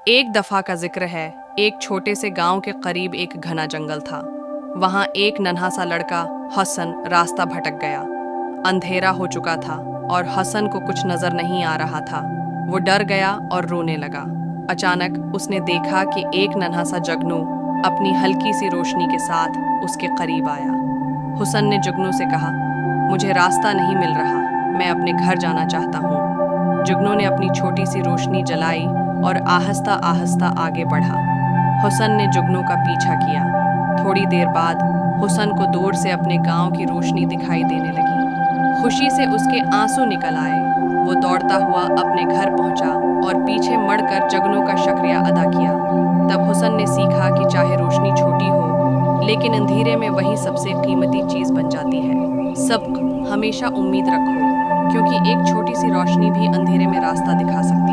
ایک دفعہ کا ذکر ہے، ایک چھوٹے سے گاؤں کے قریب ایک گھنا جنگل تھا۔ وہاں ایک ننھا سا لڑکا حسن راستہ بھٹک گیا۔ اندھیرا ہو چکا تھا اور حسن کو کچھ نظر نہیں آ رہا تھا۔ وہ ڈر گیا اور رونے لگا۔ اچانک اس نے دیکھا کہ ایک ننھا سا جگنو اپنی ہلکی سی روشنی کے ساتھ اس کے قریب آیا۔ حسن نے جگنو سے کہا، مجھے راستہ نہیں مل رہا، میں اپنے گھر جانا چاہتا ہوں۔ جگنو نے اپنی چھوٹی سی روشنی جلائی اور آہستہ آہستہ آگے بڑھا۔ حسن نے جگنو کا پیچھا کیا۔ تھوڑی دیر بعد حسن کو دور سے اپنے گاؤں کی روشنی دکھائی دینے لگی۔ خوشی سے اس کے آنسو نکل آئے۔ وہ دوڑتا ہوا اپنے گھر پہنچا اور پیچھے مڑ کر جگنو کا شکریہ ادا کیا۔ تب حسن نے سیکھا کہ چاہے روشنی چھوٹی ہو، لیکن اندھیرے میں وہی سب سے قیمتی چیز بن جاتی ہے۔ سبق: ہمیشہ امید رکھو، کیونکہ ایک چھوٹی سی روشنی بھی اندھیرے میں راستہ دکھا سکتی ہے۔